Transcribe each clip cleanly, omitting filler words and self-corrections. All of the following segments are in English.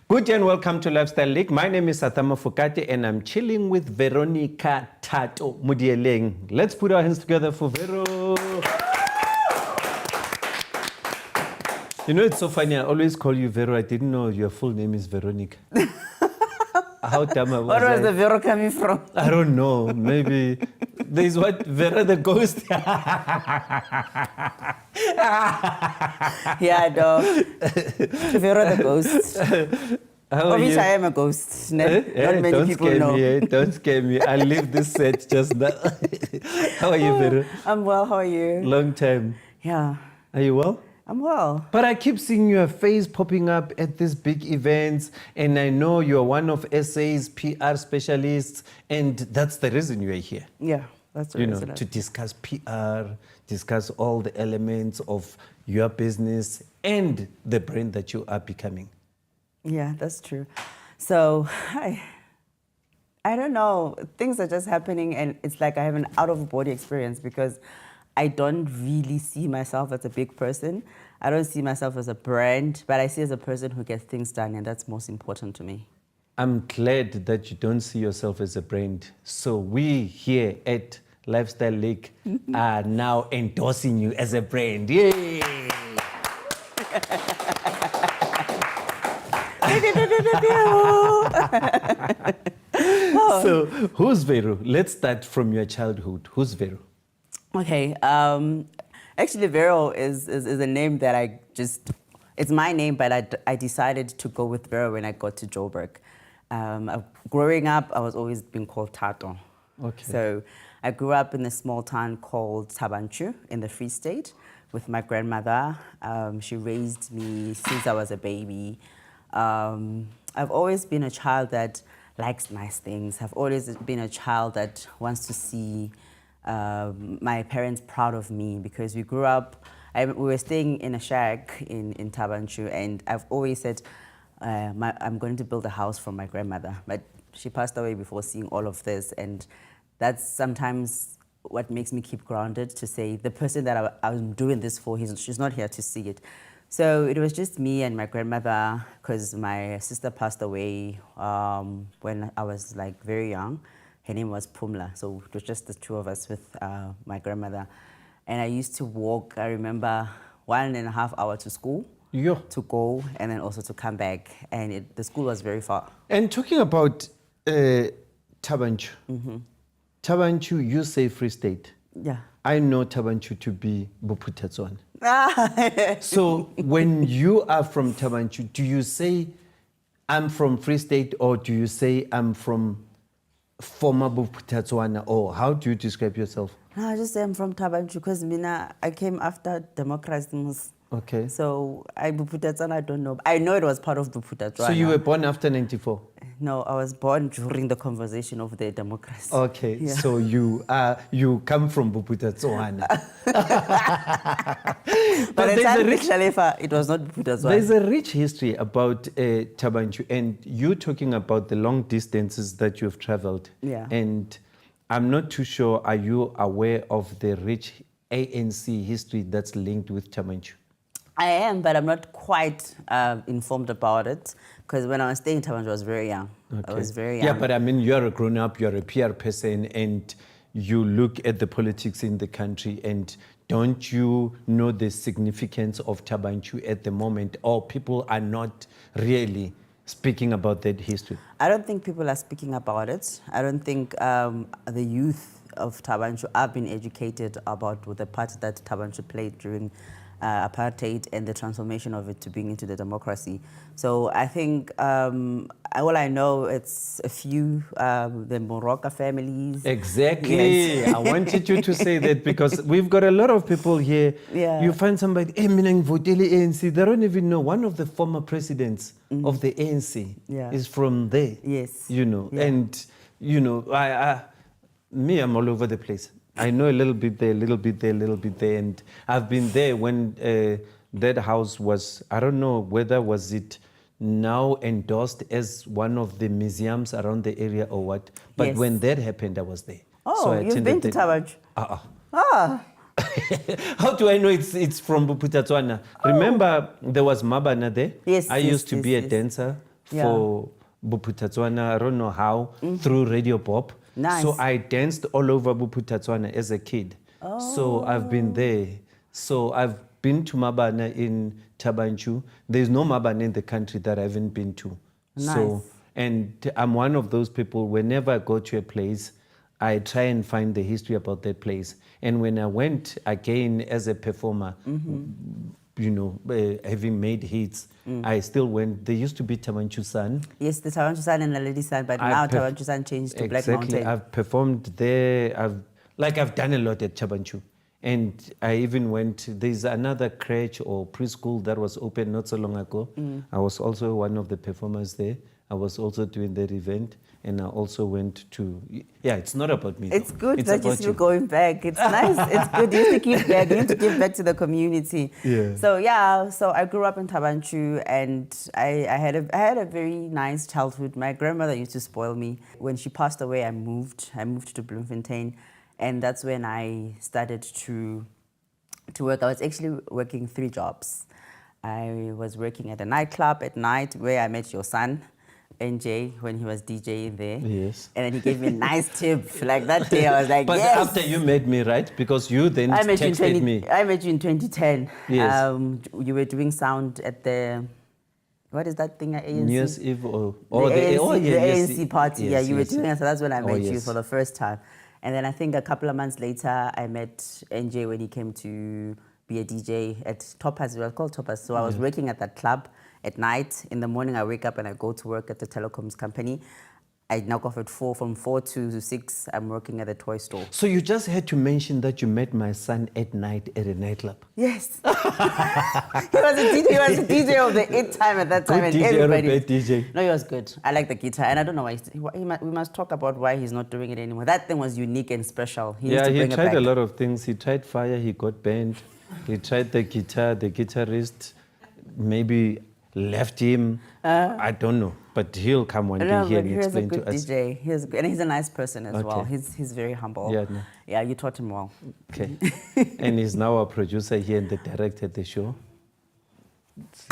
Good day and welcome to Lifestyle League. My name is Arthur Mafokate and I'm chilling with Veronica Thato Mudielen. Let's put our hands together for Vero. You know, it's so funny. I always call you Vero. I didn't know your full name is Veronica. How dumb I was. Where was the Vero coming from? I don't know. Maybe there's what? Vera the ghost. Yeah, no. Vero the ghost. Obviously, I am a ghost. Not many people know. Don't scare me. I leave this set just now. How are you, Vero? I'm well. How are you? Long time. Yeah. Are you well? I'm well. But I keep seeing your face popping up at these big events, and I know you're one of SA's PR specialists, and that's the reason you're here. Yeah, that's the reason. To discuss PR, discuss all the elements of your business and the brand that you are becoming. Yeah, that's true. So, I don't know. Things are just happening, and it's like I have an out-of-body experience because I don't really see myself as a big person. I don't see myself as a brand, but I see as a person who gets things done, and that's most important to me. I'm glad that you don't see yourself as a brand. So we here at Lifestyle League are now endorsing you as a brand. Yay! So who's Vero? Let's start from your childhood. Who's Vero? Okay, actually Vero is a name that it's my name, but I decided to go with Vero when I got to Joburg. Growing up, I was always being called Thato. Okay. So I grew up in a small town called Thabanchu in the Free State with my grandmother. She raised me since I was a baby. I've always been a child that likes nice things. I've always been a child that wants to see my parents proud of me because we grew up, we were staying in a shack in Thabanchu, and I've always said I'm going to build a house for my grandmother, but she passed away before seeing all of this, and that's sometimes what makes me keep grounded, to say the person that I'm doing this for, she's not here to see it. So it was just me and my grandmother, because my sister passed away when I was like very young. Her name was Pumla, so it was just the two of us with my grandmother. And I used to walk, I remember, 1.5 hours to school to go, and then also to come back. And the school was very far. And talking about Thabanchu, Thabanchu, you say Free State. Yeah. I know Thabanchu to be Bophuthatswana. So when you are from Thabanchu, do you say I'm from Free State, or do you say I'm from former Bophuthatswana, or how do you describe yourself? No, I just say I'm from Thabanchu because I came after democracy. Okay. So Bophuthatswana, I don't know. I know it was part of Bophuthatswana. So you were born after 94? No, I was born during the conversation of the democracy. Okay, yeah. So you come from Bophuthatswana. But it was not Bophuthatswana. There's a rich history about Thabanchu, and you talking about the long distances that you've traveled. Yeah. And I'm not too sure, are you aware of the rich ANC history that's linked with Thabanchu? I am, but I'm not quite informed about it, because when I was staying in Thabanchu, I was very young. Okay. I was very young. Yeah, but I mean, you're a grown-up, you're a PR person, and you look at the politics in the country, and don't you know the significance of Thabanchu at the moment, or people are not really speaking about that history? I don't think people are speaking about it. I don't think the youth of Thabanchu have been educated about the part that Thabanchu played during apartheid and the transformation of it to being into the democracy. So I think all I know, it's a few, the Moroka families. Exactly. Yes. I wanted you to say that because we've got a lot of people here. Yeah. You find somebody, hey, ANC, they don't even know. One of the former presidents of the ANC is from there. Yes. You know, yeah. And, you know, I'm all over the place. I know a little bit there, a little bit there, a little bit there. And I've been there when that house was, I don't know whether was it now endorsed as one of the museums around the area or what. But yes. When that happened, I was there. Oh, so you've been to Thabanchu? How do I know it's from Bophuthatswana? Oh. Remember, there was Mabana there? Yes. I used to be a dancer for Buputatswana, I don't know how, through Radio Pop. Nice. So I danced all over Buputatswana as a kid. So I've been there. So I've been to Mabana in Tabanchu. There's no Mabana in the country that I haven't been to. Nice. So, and I'm one of those people, whenever I go to a place, I try and find the history about that place. And when I went again as a performer, you know, having made hits, I still went. There used to be Tabanchu San. Yes, the Tabanchu San and the Lady San, but now Tabanchu San changed to Black Mountain. I've performed there. I've done a lot at Tabanchu. And I even went, there's another crèche or preschool that was open not so long ago. I was also one of the performers there. I was also doing that event. And I also went to, it's not about me. It's good it's that you're still going back. It's nice. It's good. You need to give back. You need to give back to the community. Yeah. So I grew up in Tabanchu, and I had a very nice childhood. My grandmother used to spoil me. When she passed away, I moved to Bloemfontein, and that's when I started to work. I was actually working 3 jobs. I was working at a nightclub at night where I met your son, NJ, when he was DJing there. Yes. And then he gave me a nice tip. Like that day, I was like, but yes. after you met me, right? Because you then texted me. I met you in 2010. Yes. You were doing sound at the, what is that thing at ANC? New Year's Eve or the ANC, the ANC party. Yes, you were doing it. So that's when I met you yes. for the first time. And then I think a couple of months later, I met NJ when he came to be a DJ at Topaz. It was called Topaz. So I was working at that club at night. In the morning, I wake up and I go to work at the telecoms company. I knock off at 4. From 4 to 6, I'm working at a toy store. So you just had to mention that you met my son at night at a nightclub. Yes. He was a DJ of the 8 time at that time. Good and DJ everybody. or a bad DJ? No, he was good. I like the guitar. And I don't know why. We must talk about why he's not doing it anymore. That thing was unique and special. He needs to bring it back. He tried a lot of things. He tried fire, he got banned. He tried the guitar, the guitarist maybe left him. I don't know. But he'll come one day here and explain to us. DJ. And he's a nice person as well. He's very humble. Yeah, no. Yeah, you taught him well. Okay. And he's now a producer here and the director at the show. That's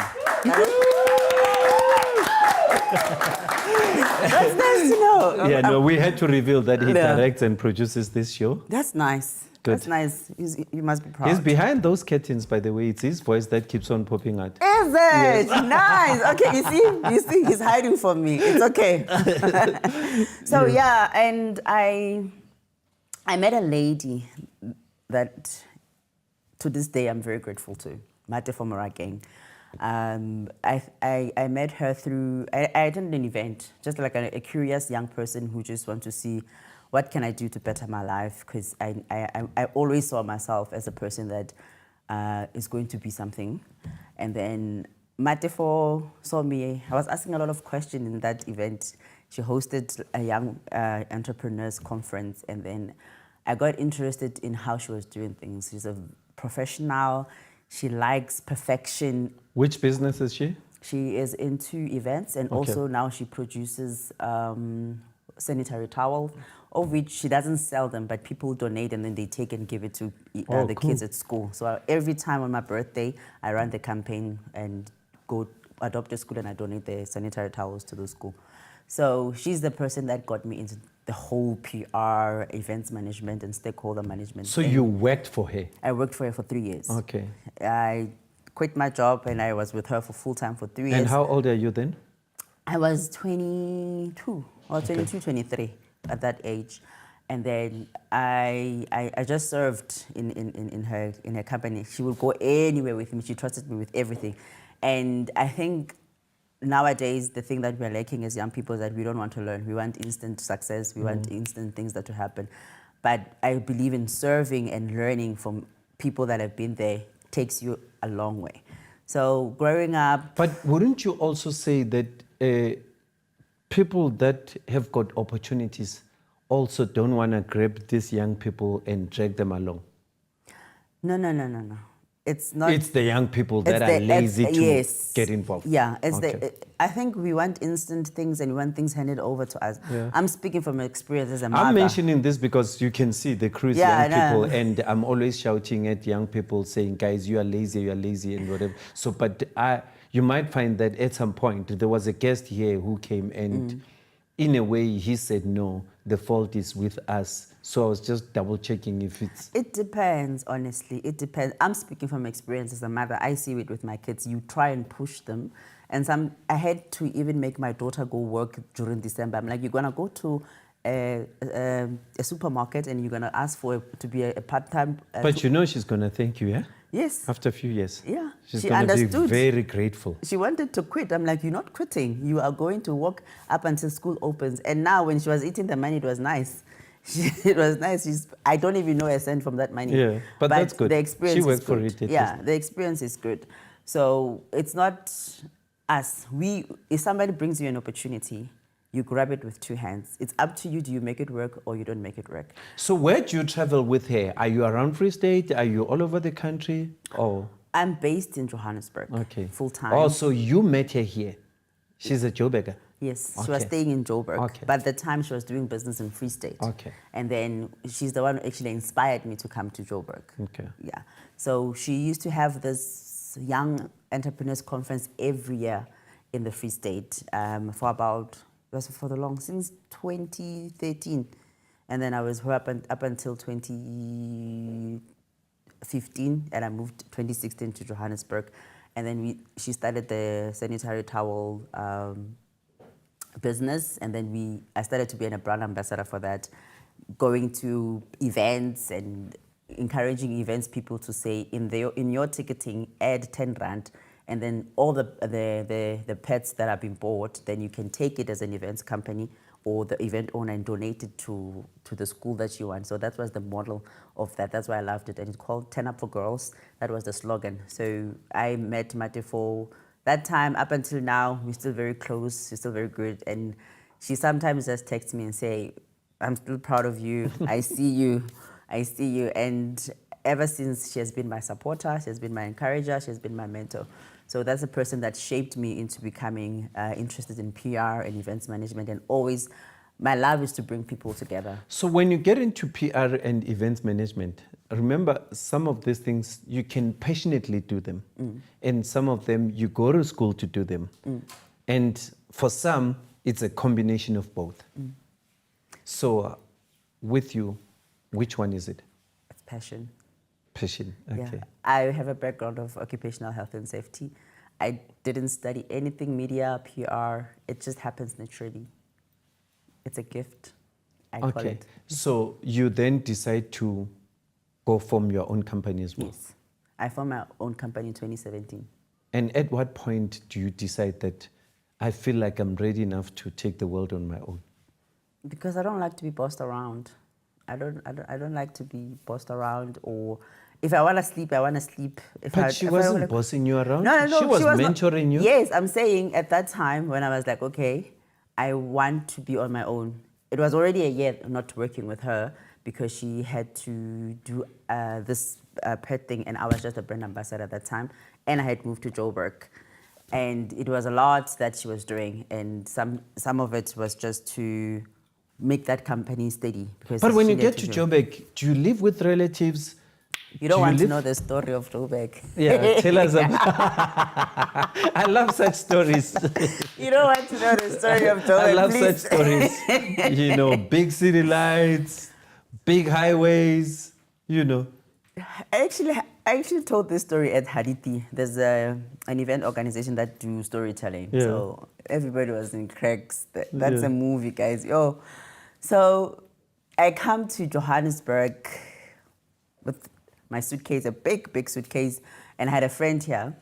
nice to know. Yeah, no, we had to reveal that he directs and produces this show. That's nice. Good. That's nice. You must be proud. He's behind those curtains, by the way. It's his voice that keeps on popping out. Is it? Yes. Nice. Okay, you see, he's hiding from me. It's okay. So and I met a lady that to this day I'm very grateful to, Mate from Morageng. I met her through, I attended an event, just like a curious young person who just wants to see what can I do to better my life, because I always saw myself as a person that is going to be something. And then Matefo saw me. I was asking a lot of questions in that event. She hosted a young entrepreneurs conference, and then I got interested in how she was doing things. She's a professional. She likes perfection. Which business is she? She is into events, and also now she produces sanitary towels, of which she doesn't sell them, but people donate and then they take and give it to the kids at school. So every time on my birthday, I run the campaign and go adopt a school and I donate the sanitary towels to the school. So she's the person that got me into the whole PR, events management, and stakeholder management. So you worked for her? I worked for her for 3 years. Okay. I quit my job and I was with her for full time for 3 years. And how old are you then? I was 22 or 22, 23 at that age. And then I just served in her company. She would go anywhere with me. She trusted me with everything. And I think nowadays, the thing that we're lacking as young people is that we don't want to learn. We want instant success. We want instant things that to happen. But I believe in serving and learning from people that have been there takes you a long way. So growing up... But wouldn't you also say that people that have got opportunities also don't want to grab these young people and drag them along? No. It's not. It's the young people that It's are lazy to yes. get involved. Yeah, it's Okay. I think we want instant things and we want things handed over to us. Yeah. I'm speaking from experience as a mother. I'm mentioning this because you can see the crew is Yeah, young I know. people, and I'm always shouting at young people saying, guys, you are lazy, and whatever. So, but you might find that at some point, there was a guest here who came and in a way, he said, no, the fault is with us. So I was just double checking if it's... It depends, honestly. It depends. I'm speaking from experience as a mother. I see it with my kids. You try and push them. And I had to even make my daughter go work during December. I'm like, you're going to go to a supermarket and you're going to ask to be a part-time... But you know she's going to thank you, yeah? Yes. After a few years. Yeah. She's She going to be understood. very grateful. She wanted to quit. I'm like, you're not quitting. You are going to work up until school opens. And now when she was eating the money, it was nice. It was nice. I don't even know a cent from that money. Yeah, but that's good. The experience She worked is for good. it at Yeah, least. the experience is good. So it's not us. If somebody brings you an opportunity, you grab it with two hands. It's up to you. Do you make it work or you don't make it work? So where do you travel with her? Are you around Free State? Are you all over the country? Oh, I'm based in Johannesburg. okay. Full time. Oh, so you met her here. She's a Joburger. Yes, she Okay. was staying in Joburg. Okay. But at the time, she was doing business in Free State. Okay. And then she's the one who actually inspired me to come to Joburg. Okay. Yeah. So she used to have this young entrepreneurs conference every year in the Free State since 2013. And then I was her up until 2015, and I moved 2016 to Johannesburg. And then she started the sanitary towel business, and then I started to be a brand ambassador for that, going to events and encouraging events people to say in your ticketing add 10 rand, and then all the pets that have been bought, then you can take it as an events company or the event owner and donate it to the school that you want. So that was the model of that. That's why I loved it. And it's called 10 Up for Girls. That was the slogan. So I met Mate for that time. Up until now, we're still very close. She's still very good. And she sometimes just texts me and say, I'm still proud of you. I see you. I see you. And ever since, she has been my supporter. She has been my encourager. She has been my mentor. So that's a person that shaped me into becoming interested in PR and events management. And always, my love is to bring people together. So when you get into PR and events management, remember some of these things you can passionately do them. And some of them you go to school to do them. And for some, it's a combination of both. So with you, which one is it? It's passion. Passion, okay. Yeah. I have a background of occupational health and safety. I didn't study anything media, PR. It just happens naturally. It's a gift, I call Okay, it. so you then decide to go form your own company as well? Yes. I formed my own company in 2017. And at what point do you decide that I feel like I'm ready enough to take the world on my own? Because I don't like to be bossed around. I don't like to be bossed around, or if I want to sleep, I want to sleep. But she wasn't bossing you around? No, She was not- mentoring you? Yes, I'm saying at that time when I was like, okay, I want to be on my own. It was already a year not working with her because she had to do this pet thing, and I was just a brand ambassador at that time, and I had moved to Joburg. And it was a lot that she was doing, and some of it was just to make that company steady. But when you get to Joburg, do you live with relatives? You don't Do want to live- know the story of Joburg. Yeah, tell us about I love such stories. You don't want to know the story of Joburg, I love please. such stories. You know, big city lights, big highways, you know. I actually told this story at Haditi. There's an event organization that do storytelling. Yeah. So everybody was in cracks. That's Yeah. a movie, guys. Yo. So I come to Johannesburg with my suitcase, a big suitcase, and I had a friend here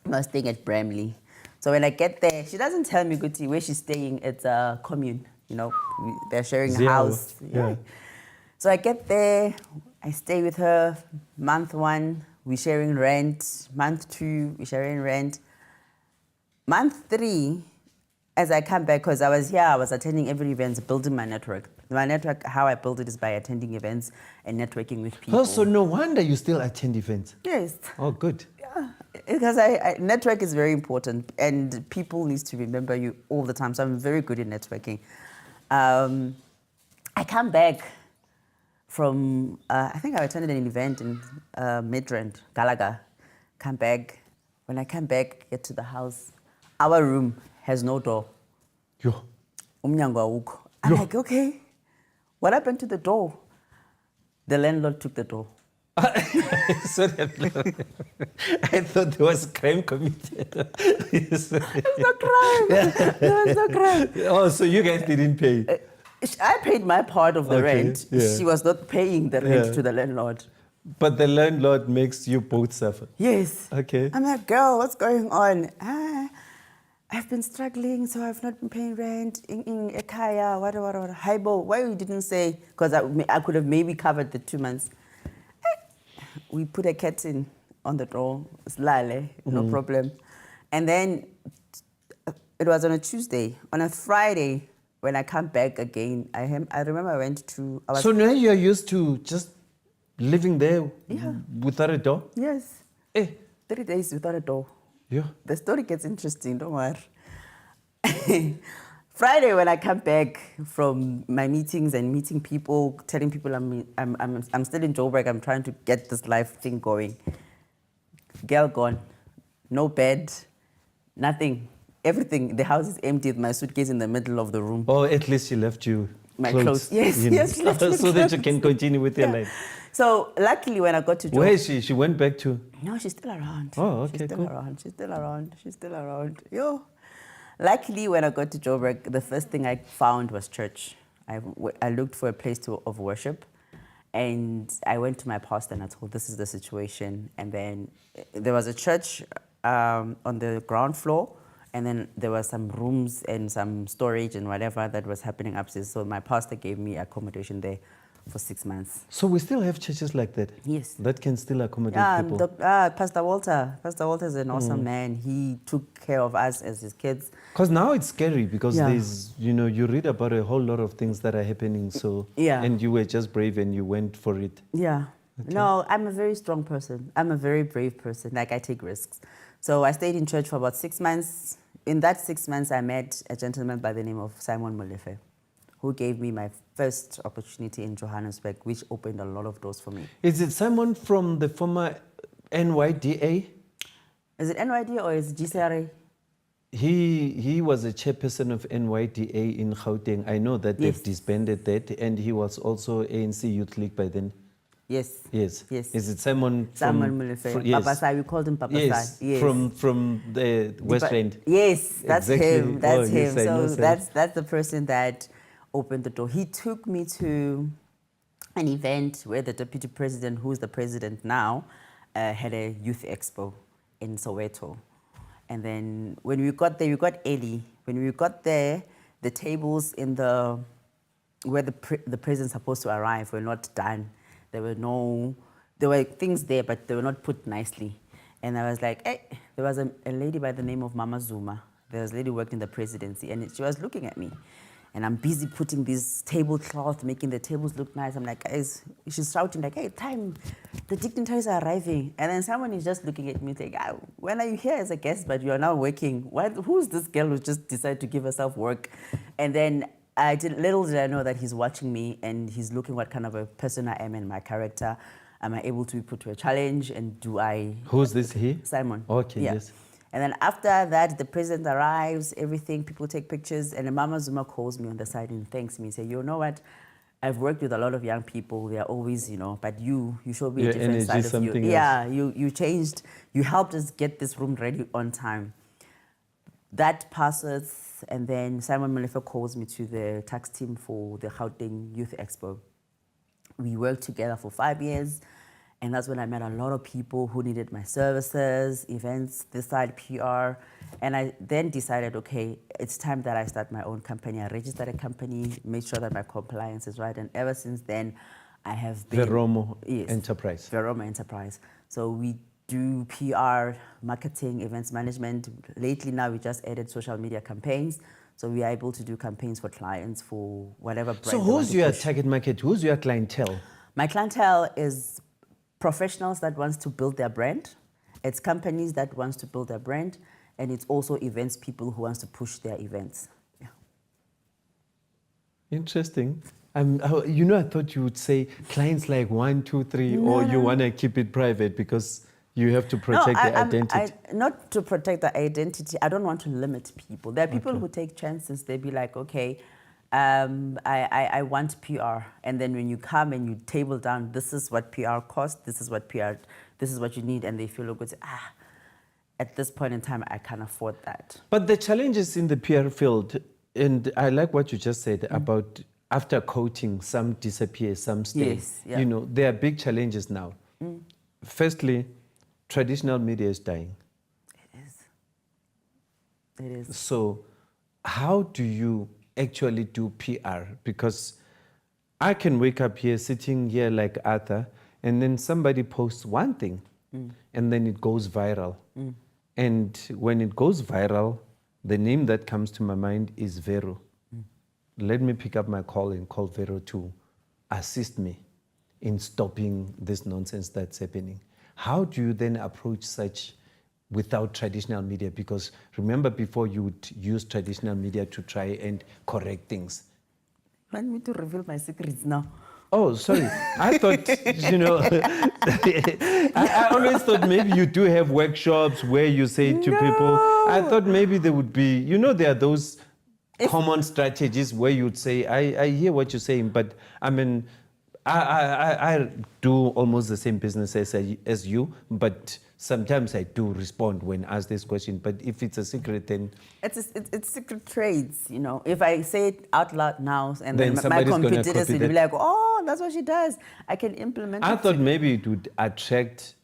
who was staying at Bramley. So when I get there, she doesn't tell me, Guti, where she's staying. It's a commune, you know, they're sharing a Zero. house. Yeah. So I get there, I stay with her. Month 1, we're sharing rent. Month 2, we're sharing rent. Month 3, as I come back, because I was here, I was attending every event, building my network. My network, how I build it is by attending events and networking with people. Oh, so no wonder you still attend events. Yes. Oh, good. Yeah, because network is very important, and people need to remember you all the time. So I'm very good in networking. I come back from, I think I attended an event in Midrand, Galaga. Come back. When I come back, get to the house, our room has no door. Yo. Umnyango awukho. I'm like, okay, what happened to the door? The landlord took the door. Sorry, I thought there was crime committed. There's no crime. There was no crime. Oh, so you guys didn't pay? I paid my part of the Okay, rent. yeah. She was not paying the rent Yeah. to the landlord. But the landlord makes you both suffer. Yes. Okay. I'm like, girl, what's going on? I've been struggling, so I've not been paying rent in Ekaya, whatever. Haibo, why you didn't say? Because I could have maybe covered the 2 months. We put a curtain on the door, slale, no problem. And then it was on a Tuesday. On a Friday, when I come back again, I remember I went to... So now you're used to just living there Yeah. without a door? Yes, Eh. 3 days without a door. Yeah. The story gets interesting, don't worry. Friday, when I come back from my meetings and meeting people, telling people I'm still in Joburg, I'm trying to get this life thing going. Girl gone, no bed, nothing, everything. The house is empty with my suitcase in the middle of the room. Or at least she left you My clothes. Yes, you know, yes, she left me so that you clothes. can continue with your Yeah. life. So luckily, when I got to Joburg, Where is she? She went back to... no, she's still around. Oh, okay, she's still cool. around. She's still around. She's still around. Yo. Luckily, when I got to Joburg, the first thing I found was church. I looked for a place of worship, and I went to my pastor and I told, this is the situation. And then there was a church on the ground floor, and then there were some rooms and some storage and whatever that was happening upstairs. So my pastor gave me accommodation there for 6 months. So we still have churches like that? Yes. That can still accommodate Yeah, people? Pastor Walter. Pastor Walter is an awesome man. He took care of us as his kids. Because now it's scary because Yeah. there's, you read about a whole lot of things that are happening. So, Yeah. and you were just brave and you went for it. Yeah. No, I'm a very strong person. I'm a very brave person. Like, I take risks. So I stayed in church for about 6 months. In that 6 months, I met a gentleman by the name of Simon Molefe, who gave me my first opportunity in Johannesburg, which opened a lot of doors for me. Is it Simon from the former NYDA? Is it NYD or is it GCRA? He was a chairperson of NYDA in Gauteng. I know that they've Yes. disbanded that, and he was also ANC Youth League by then. Yes. Yes. Yes. Is it Simon from... Simon Molefe. yes. Papa Sai, we called him Papa Yes. Sai. Yes. From the West End. Yes, that's Exactly. him. That's Oh, yes, him. I know, So sir. that's the person that opened the door. He took me to an event where the deputy president, who's the president now, had a youth expo in Soweto. And then when we got there, we got early. When we got there, the tables in where the president's supposed to arrive were not done. There were things there, but they were not put nicely. And I was like, hey, there was a lady by the name of Mama Zuma. There was a lady working in the presidency, and she was looking at me. And I'm busy putting this tablecloth, making the tables look nice. I'm like, guys, she's shouting like, hey, time, the dignitaries are arriving. And then someone is just looking at me saying, when are you here as a guest, but you are now working? Who's this girl who just decided to give herself work? And then little did I know that he's watching me and he's looking what kind of a person I am and my character. Am I able to be put to a challenge? And do I... Who's this here? Simon. Okay, Yeah. yes. And then after that, the president arrives, everything, people take pictures, and then Mama Zuma calls me on the side and thanks me, say, you know what, I've worked with a lot of young people, they are always, but you showed me Your a different energy side is of you. something else. Yeah, you changed, you helped us get this room ready on time. That passes, and then Simon Molefe calls me to the tax team for the Gauteng Youth Expo. We worked together for 5 years. And that's when I met a lot of people who needed my services, events, this side, PR. And I then decided, okay, it's time that I start my own company. I registered a company, made sure that my compliance is right. And ever since then, I have been... Veromo Yes, Enterprise. Veromo Enterprise. So we do PR, marketing, events management. Lately now we just added social media campaigns. So we are able to do campaigns for clients for whatever brand. So who's your target market? Who's your clientele? My clientele is professionals that wants to build their brand. It's companies that wants to build their brand. And it's also events people who wants to push their events. Yeah. Interesting. I thought you would say clients like 1, 2, 3, or you want to keep it private because you have to protect their identity. Not to protect the identity. I don't want to limit people. There are people who take chances. They be like, okay, I want PR. And then when you come and you table down, this is what PR costs, this is what you need. And they feel good. At this point in time, I can't afford that. But the challenges in the PR field, and I like what you just said about after coaching, some disappear, some stay. Yes, yeah. There are big challenges now. Firstly, traditional media is dying. It is. So how do you actually do PR? Because I can wake up here, sitting here like Arthur, and then somebody posts one thing, and then it goes viral. And when it goes viral, the name that comes to my mind is Vero. Let me pick up my call and call Vero to assist me in stopping this nonsense that's happening. How do you then approach such without traditional media? Because remember, before you would use traditional media to try and correct things. You want me to reveal my secrets now? Oh, sorry. I thought, I always thought maybe you do have workshops where you say to people, I thought maybe there would be, there are those common strategies where you'd say, I hear what you're saying, but I mean, I do almost the same business as you, but sometimes I do respond when asked this question. But if it's a secret, then it's secret trades. If I say it out loud now, and then my somebody's competitors will be like, "Oh, that's what she does." I can implement. I thought maybe it would attract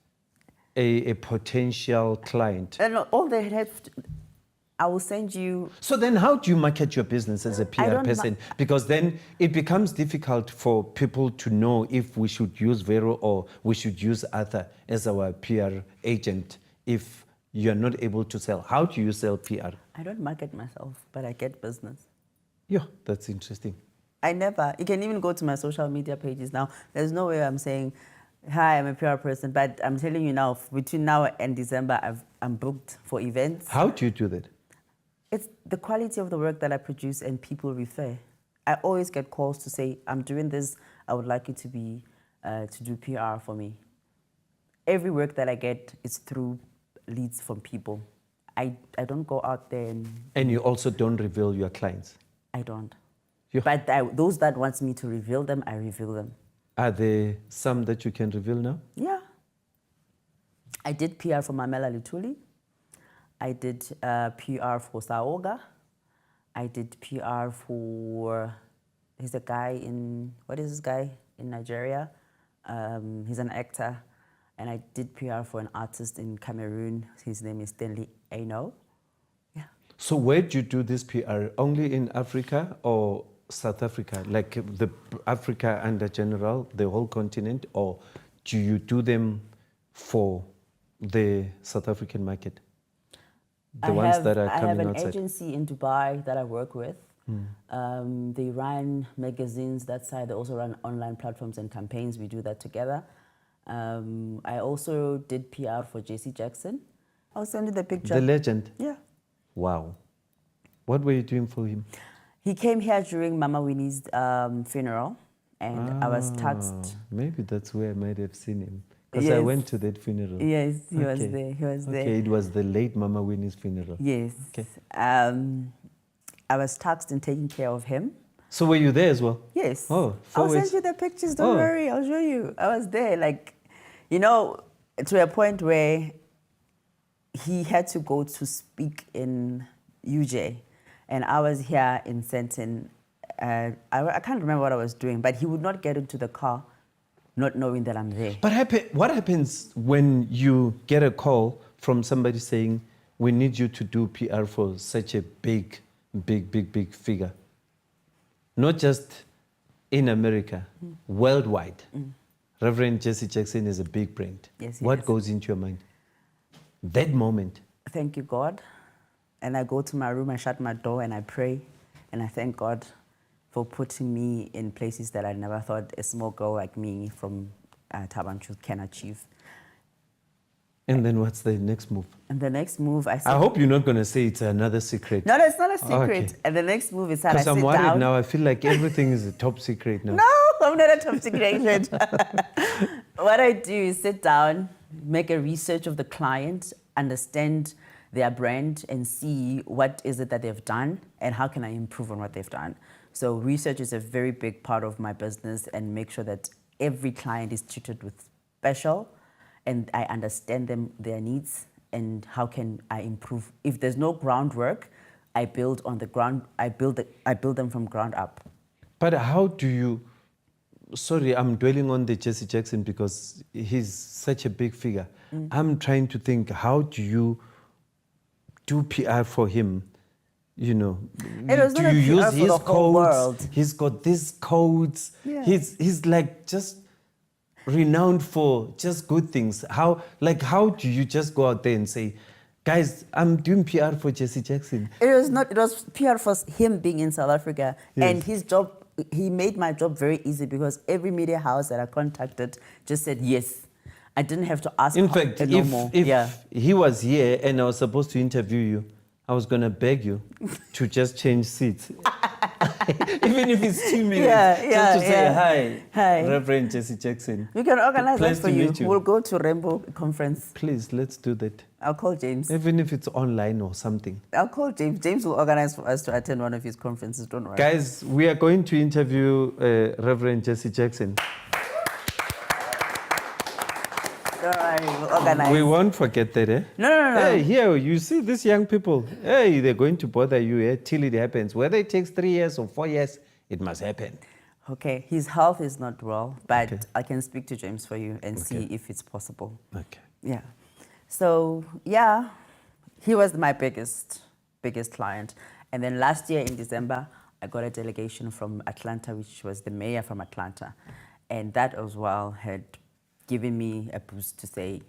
a potential client. And all they have to, I will send you. So then how do you market your business as a PR person? Because then it becomes difficult for people to know if we should use Vero or we should use Arthur as our PR agent if you're not able to sell. How do you sell PR? I don't market myself, but I get business. Yeah, that's interesting. You can even go to my social media pages now. There's no way I'm saying, hi, I'm a PR person, but I'm telling you now, between now and December, I'm booked for events. How do you do that? It's the quality of the work that I produce and people refer. I always get calls to say, I'm doing this, I would like you to do PR for me. Every work that I get is through leads from people. I don't go out there and... And you also don't reveal your clients? I don't. Yeah. But those that wants me to reveal them, I reveal them. Are there some that you can reveal now? Yeah. I did PR for Mamela Lutuli. I did PR for Saoga. I did PR for, he's a guy in, what is this guy in Nigeria? He's an actor. And I did PR for an artist in Cameroon. His name is Stanley Aino. Yeah. So where do you do this PR? Only in Africa or South Africa? Like the Africa and general, the whole continent? Or do you do them for the South African market? The ones that are coming outside. I have an agency in Dubai that I work with. They run magazines that side. They also run online platforms and campaigns. We do that together. I also did PR for JC Jackson. I'll send you the picture. The legend? Yeah. Wow. What were you doing for him? He came here during Mama Winnie's funeral, and I was tasked. Maybe that's where I might have seen him. Because I went to that funeral. Yes, he was there. He was there. Okay, it was the late Mama Winnie's funeral. Yes. Okay. I was tasked in taking care of him. So were you there as well? Yes. Oh, I'll send you the pictures. Don't worry. I'll show you. I was there, to a point where he had to go to speak in UJ, and I was here in Senton. I can't remember what I was doing, but he would not get into the car not knowing that I'm there. But what happens when you get a call from somebody saying, we need you to do PR for such a big figure? Not just in America, worldwide. Reverend Jesse Jackson is a big brand. Yes, what goes into your mind? that moment? Thank you, God. And I go to my room, I shut my door, and I pray. And I thank God for putting me in places that I never thought a small girl like me from Thaba Nchu can achieve. And then what's the next move? And the next move, I hope you're not going to say it's another secret. No, it's not a secret. Okay. And the next move is that I sit Because I'm worried down. now. I feel like everything is a top secret now. No, I'm not a top secret agent. What I do is sit down, make a research of the client, understand their brand, and see what is it that they've done and how can I improve on what they've done. So research is a very big part of my business, and make sure that every client is treated with special, and I understand their needs, and how can I improve. If there's no groundwork, I build on the ground. I build them from ground up. But how do you? Sorry, I'm dwelling on the Jesse Jackson because he's such a big figure. I'm trying to think, how do you do PR for him? You know, It was do not a you PR use for his the whole codes? world. He's got these codes. Yeah. He's like just renowned for just good things. How do you just go out there and say, guys, I'm doing PR for Jesse Jackson? It was not. It was PR for him being in South Africa, Yes. and his job. He made my job very easy because every media house that I contacted just said yes. I didn't have to ask. In fact, no more. if he was here and I was supposed to interview you, I was going to beg you to just change seats. Even if it's 2 minutes. Just to say, hi, Reverend Jesse Jackson. We can organize that Pleased for to you. meet you. We'll go to Rainbow Conference. Please, let's do that. I'll call James. Even if it's online or something. I'll call James. James will organize for us to attend one of his conferences. Don't worry. Guys, we are going to interview Reverend Jesse Jackson. Don't worry, we'll organize. We won't forget that, eh? No. Hey, here, you see these young people. Hey, they're going to bother you till it happens. Whether it takes 3 years or 4 years, it must happen. Okay, his health is not well, but Okay. I can speak to James for you and see if it's possible. Okay. Yeah. So, yeah, he was my biggest client. And then last year in December, I got a delegation from Atlanta, which was the mayor from Atlanta. And that as well had given me a boost to say,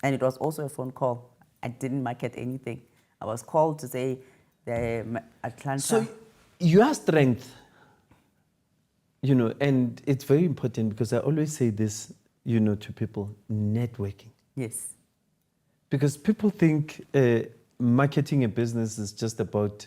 and it was also a phone call. I didn't market anything. I was called to say the Atlanta. So your strength, you know, and it's very important because I always say this, you know, to people, networking. Yes. Because people think marketing a business is just about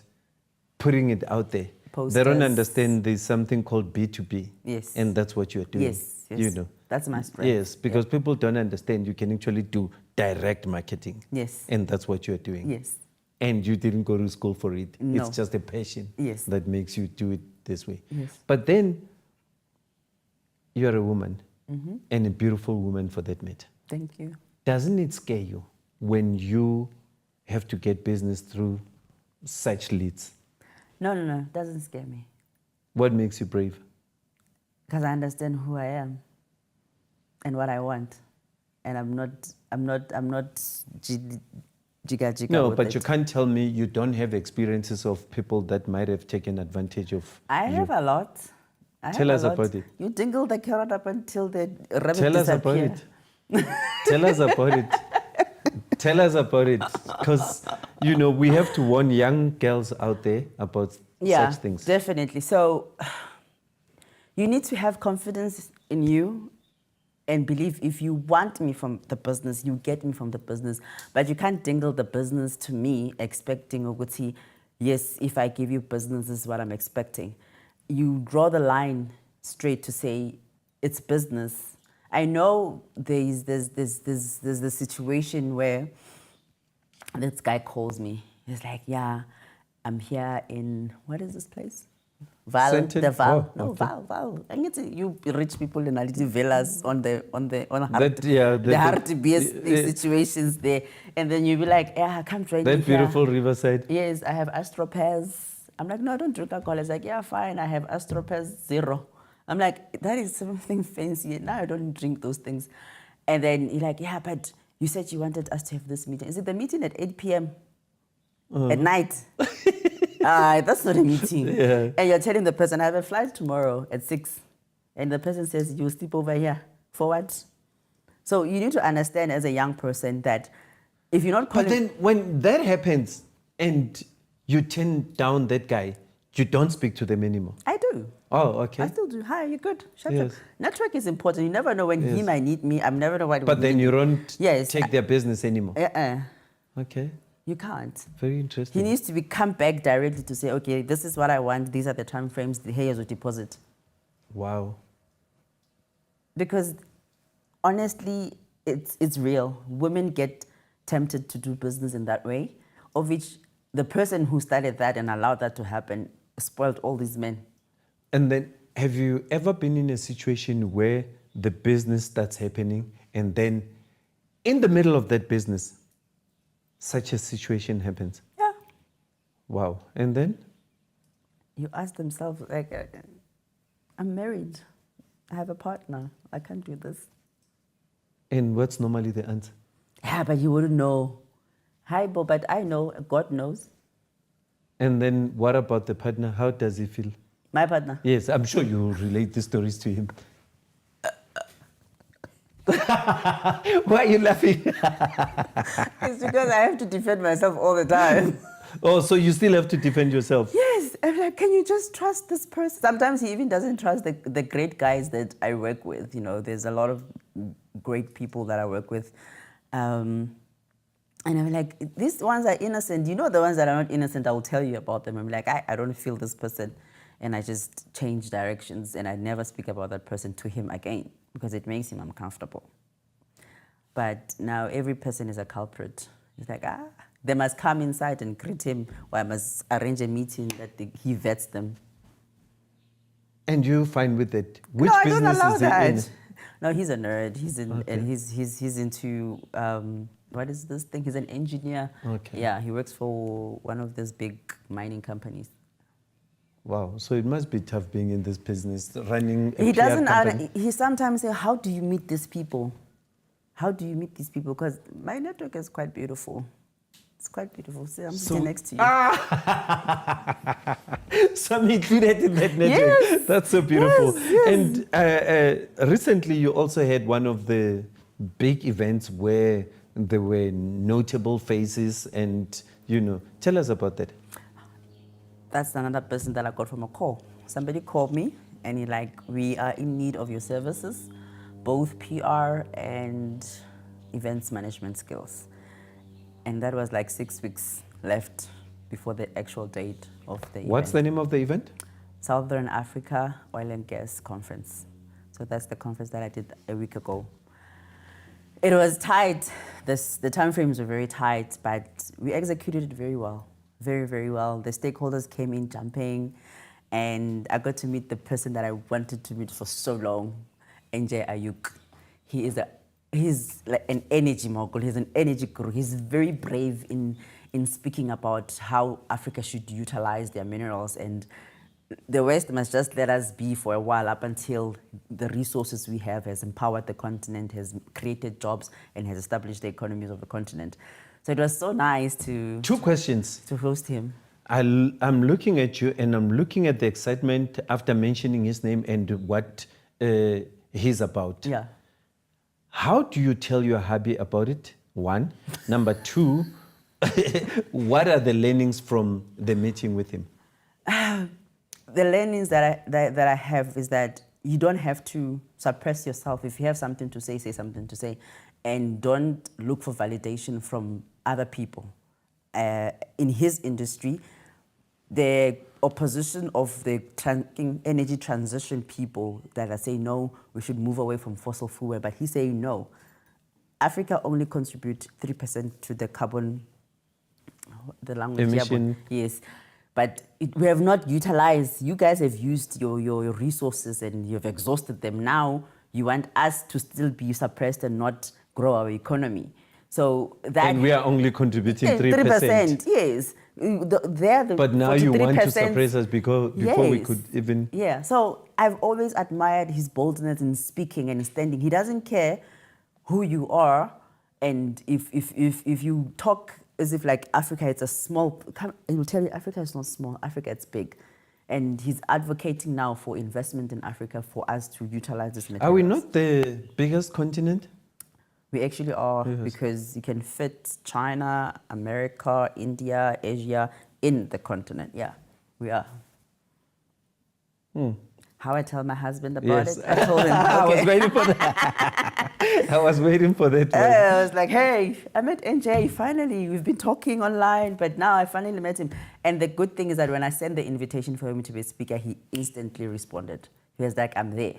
putting it out there. They don't Posters. understand there's something called B2B. Yes. And that's what you're doing. Yes. You know. That's my strength. Yes, because people don't understand you can actually do direct marketing. Yes. And that's what you're doing. Yes. And you didn't go to school for it. No. It's just a passion Yes. that makes you do it this way. Yes. But then you're a woman, and a beautiful woman for that matter. Thank you. Doesn't it scare you when you have to get business through such leads? No, it doesn't scare me. What makes you brave? Because I understand who I am and what I want. And I'm not jigga No, with but it. you can't tell me you don't have experiences of people that might have taken advantage of I you. have a lot. Tell us about it. You dingle the carrot up until the rabbit Tell us about disappear. it. Tell us about it. Tell us about it. Because, you know, we have to warn young girls out there about such things. Definitely. So you need to have confidence in you and believe if you want me from the business, you get me from the business. But you can't dingle the business to me expecting Oguti, yes, if I give you business, this is what I'm expecting. You draw the line straight to say it's business. I know there's the situation where this guy calls me. He's like, yeah, I'm here in, what is this place? Val, Sentin? the Val. Oh, no, okay. Val. I get you rich people in Aliti villas on the That, yeah, the hard situations there. And then you be like, yeah, come join me that here. beautiful riverside. Yes, I have Astropaz. I'm like, no, I don't drink alcohol. It's like, yeah, fine, I have Astropaz 0. I'm like, that is something fancy. Now I don't drink those things. And then you're like, yeah, but you said you wanted us to have this meeting. Is it the meeting at 8 p.m. at night? That's not a meeting. Yeah. And you're telling the person, I have a flight tomorrow at 6. And the person says, you'll sleep over here. For what? So you need to understand as a young person that If you're not But calling, then when that happens and you turn down that guy, you don't speak to them anymore. I do. Oh, I okay. still do. Hi, you good? Shut up. Yes. Network is important. You never know when he Yes. might need me. I never know what he But would then need you me. don't Yes. take their business anymore. Okay. You can't. Very He interesting. needs to come back directly to say, okay, this is what I want. These are the time frames. Here's a deposit. Wow. Because honestly, it's real. Women get tempted to do business in that way, of which the person who started that and allowed that to happen spoiled all these men. And then have you ever been in a situation where the business starts happening and then in the middle of that business, such a situation happens? Yeah. Wow. And then? You ask themselves, like, I'm married. I have a partner. I can't do this. And what's normally the answer? Yeah, but you wouldn't know. Hi, Bo, but I know. God knows. And then what about the partner? How does he feel? My partner. Yes, I'm sure you relate the stories to him. Why are you laughing? It's because I have to defend myself all the time. Oh, so you still have to defend yourself? Yes. I'm like, can you just trust this person? Sometimes he even doesn't trust the great guys that I work with. You know, there's a lot of great people that I work with. And I'm like, these ones are innocent. You know, the ones that are not innocent, I will tell you about them. I'm like, I don't feel this person. And I just change directions and I never speak about that person to him again because it makes him uncomfortable. But now every person is a culprit. It's like, they must come inside and greet him, or I must arrange a meeting that he vets them. And you fine with it? Which no, I business don't allow is he that. in? No, he's a nerd. He's in, Okay. and he's into what is this thing? He's an engineer. Okay. Yeah, he works for one of these big mining companies. Wow, so it must be tough being in this business, running a He PR doesn't. company. He sometimes say, "How do you meet these people? How do you meet these people?" Because my network is quite beautiful. It's quite beautiful. See, I'm sitting next to you. So I'm included in that network. Yes. That's so beautiful. Yes, And recently you also had one of the big events where there were notable faces and, you know, tell us about that. That's another person that I got from a call. Somebody called me and he like, we are in need of your services, both PR and events management skills. And that was like 6 weeks left before the actual date of the event. What's the name of the event? Southern Africa Oil and Gas Conference. So that's the conference that I did a week ago. It was tight. The time frames were very tight, but we executed it very well. Very, very well. The stakeholders came in jumping, and I got to meet the person that I wanted to meet for so long, NJ Ayuk. He's like an energy mogul. He's an energy guru. He's very brave in speaking about how Africa should utilize their minerals, and the West must just let us be for a while up until the resources we have has empowered the continent, has created jobs, and has established the economies of the continent. So it was so nice to 2 questions. host him. I'm looking at you and I'm looking at the excitement after mentioning his name and what he's about. Yeah. How do you tell your hubby about it? 1. Number 2, what are the learnings from the meeting with him? The learnings that I have is that you don't have to suppress yourself. If you have something to say something to say. And don't look for validation from other people. In his industry, the opposition of the energy transition people that are saying, no, we should move away from fossil fuel, but he's saying no. Africa only contributes 3% to the carbon, the language. Emission. Yes. But we have not utilized, you guys have used your resources and you've exhausted them. Now you want us to still be suppressed and not grow our economy. So that, And we are only contributing 3%. 3%, yes. They're the But now you want to 43%. suppress us before we could even... Yeah, so I've always admired his boldness in speaking and standing. He doesn't care who you are, and if you talk as if like Africa, it's a small... He will tell you Africa is not small, Africa it's big. And he's advocating now for investment in Africa for us to utilize this material. Are we not the biggest continent? We actually are, because you can fit China, America, India, Asia in the continent. Yeah, we are. How I tell my husband about it? I told him, okay. I was waiting for that. I was waiting for that one. I was like, hey, I met NJ, finally. We've been talking online, but now I finally met him. And the good thing is that when I sent the invitation for him to be a speaker, he instantly responded. He was like, I'm there.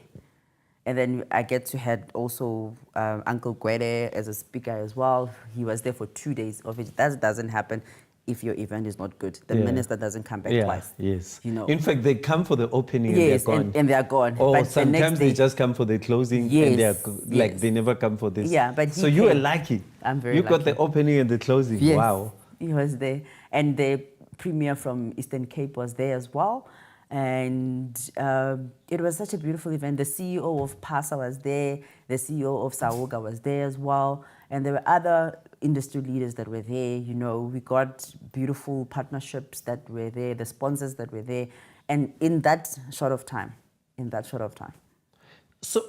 And then I get to have also Uncle Gwede as a speaker as well. He was there for 2 days. Obviously, that doesn't happen if your event is not good. The minister doesn't come back twice. Yes. You know. In fact, they come for the opening and Yes, they're gone. and they're gone. Or But sometimes the next they day, just come for the closing and they're like they never come for this. Yeah, but so he you were came. lucky. I'm very You lucky. got the opening and the closing. Yes, Wow. he was there. And the premier from Eastern Cape was there as well. And it was such a beautiful event. The CEO of PASA was there. The CEO of Sawoga was there as well. And there were other industry leaders that were there. You know, we got beautiful partnerships that were there, the sponsors that were there. And in that short of time. So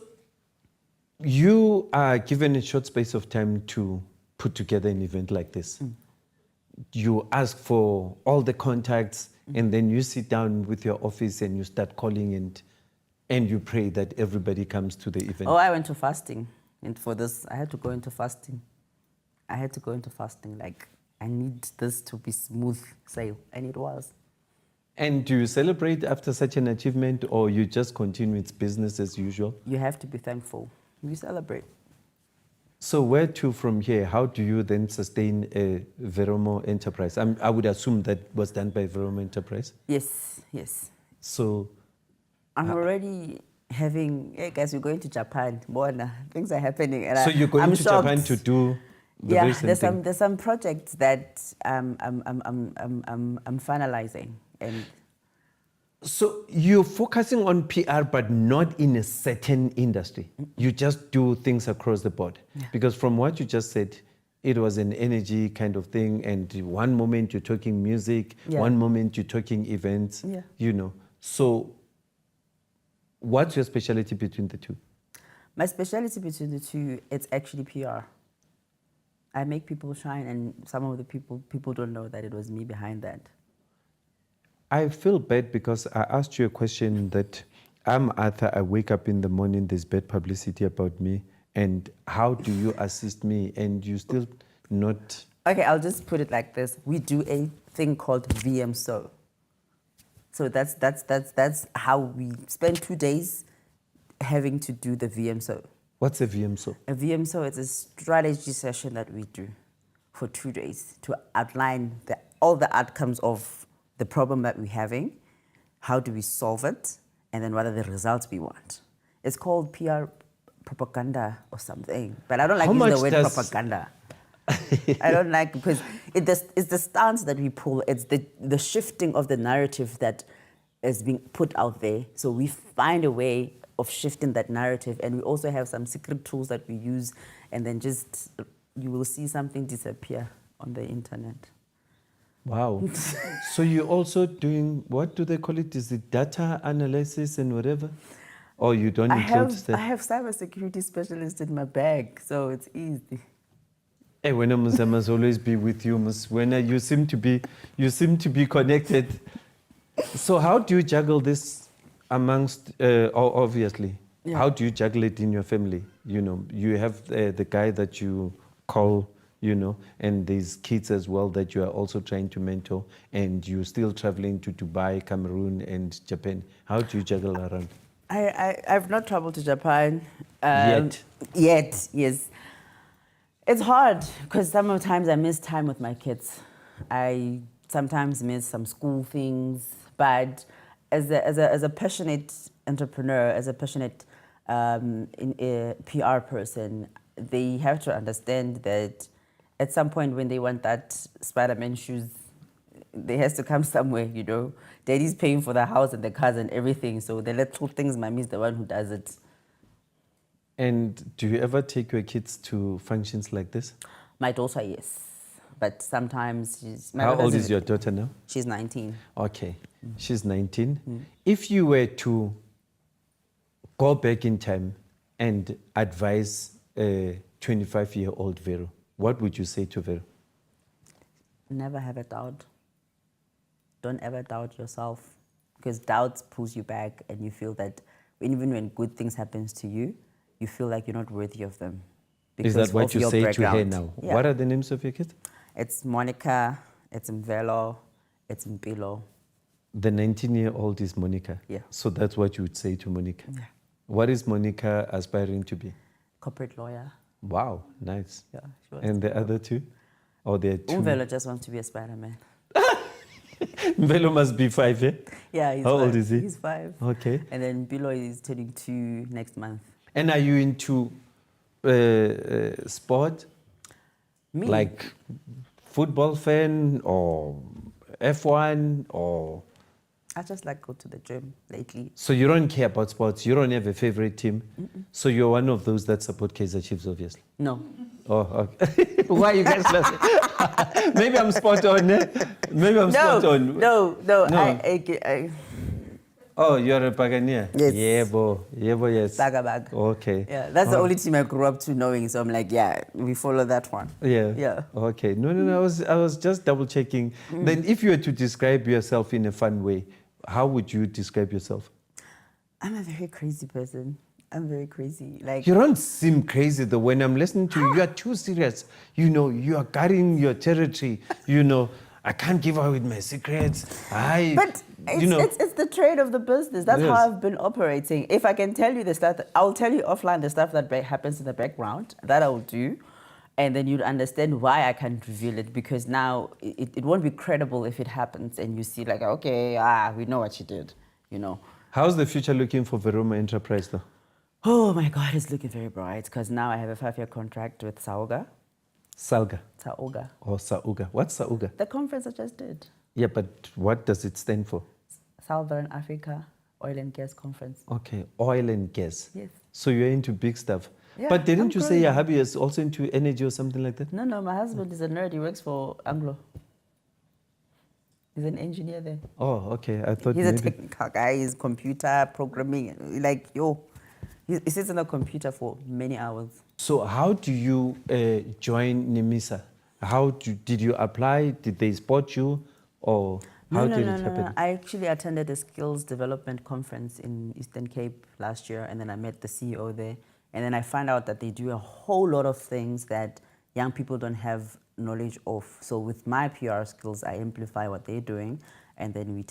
you are given a short space of time to put together an event like this. You ask for all the contacts and then you sit down with your office and you start calling and you pray that everybody comes to the event. Oh, I went to fasting. And for this, I had to go into fasting. Like, I need this to be smooth sail. And it was. And do you celebrate after such an achievement or you just continue with business as usual? You have to be thankful. You celebrate. So where to from here? How do you then sustain a Veromo enterprise? I would assume that was done by Veromo Enterprise. Yes. So I'm already having, hey guys, we're going to Japan. Bona, things are happening. And so you're going I'm to shocked. Japan to do the yeah, recent thing? there's some projects that I'm finalizing. And so you're focusing on PR, but not in a certain industry. You just do things across the board. Yeah. Because from what you just said, it was an energy kind of thing. And one moment you're talking music, one moment you're talking events, you know. So what's your specialty between the two? My specialty between the two, it's actually PR. I make people shine, and some of the people don't know that it was me behind that. I feel bad because I asked you a question that I'm Arthur, I wake up in the morning, there's bad publicity about me, and how do you assist me? And you still not... Okay, I'll just put it like this. We do a thing called VMSO. So that's how we spend 2 days having to do the VMSO. What's a VMSO? A VMSO is a strategy session that we do for 2 days to outline all the outcomes of the problem that we're having, how do we solve it, and then what are the results we want. It's called PR propaganda or something, but I don't like using the word propaganda. I don't like, because it's the stance that we pull, it's the shifting of the narrative that is being put out there. So we find a way of shifting that narrative, and we also have some secret tools that we use, and then just you will see something disappear on the internet. Wow. So you're also doing, what do they call it? Is it data analysis and whatever? Or you don't include that? I have cybersecurity specialists in my bag, so it's easy. Hey, when I must always be with you, when you seem to be connected. So how do you juggle this amongst, obviously, how do you juggle it in your family? You know, you have the guy that you call, you know, and there's kids as well that you are also trying to mentor, and you're still traveling to Dubai, Cameroon, and Japan. How do you juggle around? I've not traveled to Japan. Yet, yes. It's hard because sometimes I miss time with my kids. I sometimes miss some school things, but as a passionate entrepreneur, as a passionate PR person, they have to understand that at some point when they want that Spider-Man shoes, they has to come somewhere, you know. Daddy's paying for the house and the cars and everything, so the little things, mommy's the one who does it. And do you ever take your kids to functions like this? My daughter, yes. But sometimes she's... How old is your daughter now? She's 19. Okay, she's 19. If you were to go back in time and advise to 25-year-old Vero, what would you say to Vero? Never have a doubt. Don't ever doubt yourself, because doubt pulls you back, and you feel that even when good things happens to you, you feel like you're not worthy of them. Is that what you say to her now? Yeah. What are the names of your kids? It's Monica, it's Mvelo, it's Mpilo. The 19-year-old is Monica. Yeah. So that's what you would say to Monica. Yeah. What is Monica aspiring to be? Corporate lawyer. Wow, nice. Yeah, she was. And the other two? Or there are two? Mvelo just wants to be a Spider-Man. Velo must be 5, eh? Yeah, he's How 5. old is he? He's 5. Okay. And then Bilo is turning 2 next month. And are you into sport? Me? Like football fan or F1 or... I just like go to the gym lately. So you don't care about sports? You don't have a favorite team? So you're one of those that support Kaizer Chiefs, obviously? No. Oh, okay. Why you guys laughing? Maybe I'm spot on, eh? Maybe I'm spot on. No. No. Oh, you're a Paganeer? Yes. Yebo, yes. Bag. Okay. Yeah, that's the only team I grew up to knowing. So I'm like, yeah, we follow that one. Yeah. Yeah. Okay. No. I was just double checking. Then, if you were to describe yourself in a fun way, how would you describe yourself? I'm a very crazy person. I'm very crazy. Like, You don't seem crazy though. When I'm listening to you, you are too serious. You know, you are guarding your territory. You know, I can't give out with my secrets. but it's the trade of the business. That's Yes. how I've been operating. If I can tell you the stuff, I'll tell you offline the stuff that happens in the background. That I will do. And then you'd understand why I can't reveal it, because now it won't be credible if it happens and you see like, okay, we know what you did, you know. How's the future looking for Veroma Enterprise though? Oh my God, it's looking very bright, because now I have a 5-year contract with Saoga. Salga Saoga. or Sauga? What's Sauga? The conference I just did. Yeah, but what does it stand for? Southern Africa Oil and Gas Conference. Okay, oil and gas. Yes. So you're into big stuff. Yeah, But didn't I'm you say growing. your hubby is also into energy or something like that? No, my husband is a nerd. He works for Anglo. He's an engineer there. Oh, okay. I thought He's a maybe... technical guy. He's computer programming. Like, he sits on a computer for many hours. So how do you join NEMISA? Did you apply? Did they spot you? Or how did it happen? No. I actually attended a skills development conference in Eastern Cape last year, and then I met the CEO there. And then I found out that they do a whole lot of things that young people don't have knowledge of. So with my PR skills, I amplify what they're doing, and then we're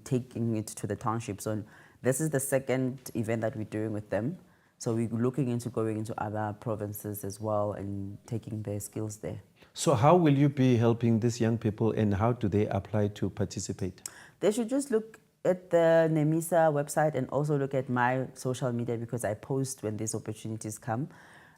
taking it to the township. So this is the second event that we're doing with them. So we're looking into going into other provinces as well and taking their skills there. So how will you be helping these young people, and how do they apply to participate? They should just look at the NEMISA website and also look at my social media, because I post when these opportunities come.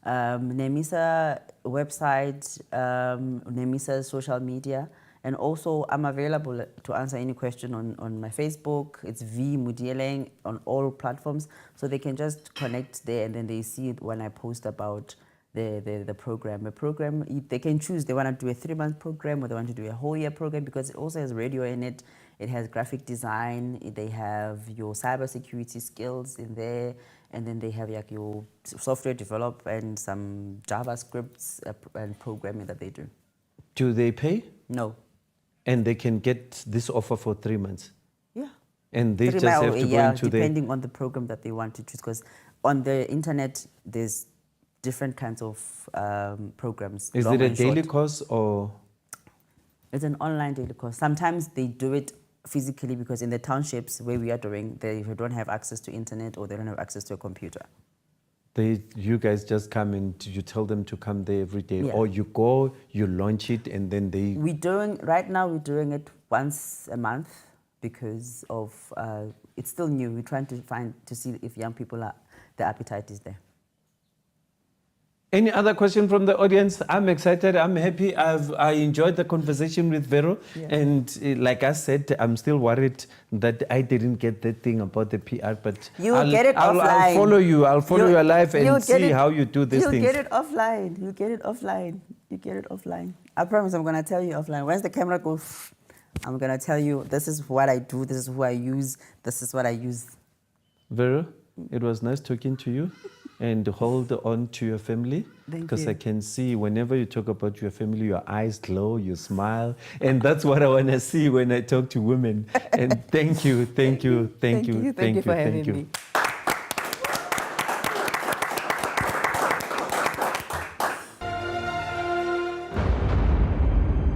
NEMISA website, NEMISA social media, and also I'm available to answer any question on my Facebook. It's V Mudielen on all platforms, so they can just connect there, and then they see it when I post about the program. The program, they can choose. They want to do a 3-month program, or they want to do a whole year program, because it also has radio in it. It has graphic design. They have your cybersecurity skills in there, and then they have like your software develop and some JavaScripts and programming that they do. Do they pay? No. And they can get this offer for 3 months? Yeah. And they 3 just have to go into depending on the program that they want to choose, because on the internet there's different kinds of programs. Is it a daily course or? It's an online daily course. Sometimes they do it physically, because in the townships where we are doing, they don't have access to internet, or they don't have access to a computer. You guys just come and you tell them to come there every day, Yeah. or you go, you launch it, and then they... Right now we're doing it once a month, because of, it's still new. We're trying to see if young people the appetite is there. Any other question from the audience? I'm excited. I'm happy. I enjoyed the conversation with Vero. Yeah. And like I said, I'm still worried that I didn't get that thing about the PR. But You'll get it offline. I'll follow you. I'll follow your life and see how you do these things. You'll get it offline. You get it offline. I promise I'm going to tell you offline. Once the camera goes, I'm going to tell you, this is what I do, this is who I use, this is what I use. Vero, it was nice talking to you. And hold on to your family. Thank because you. I can see whenever you talk about your family, your eyes glow, you smile, and that's what I want to see when I talk to women. And thank you, thank you, thank you, Thank you for having thank you. me.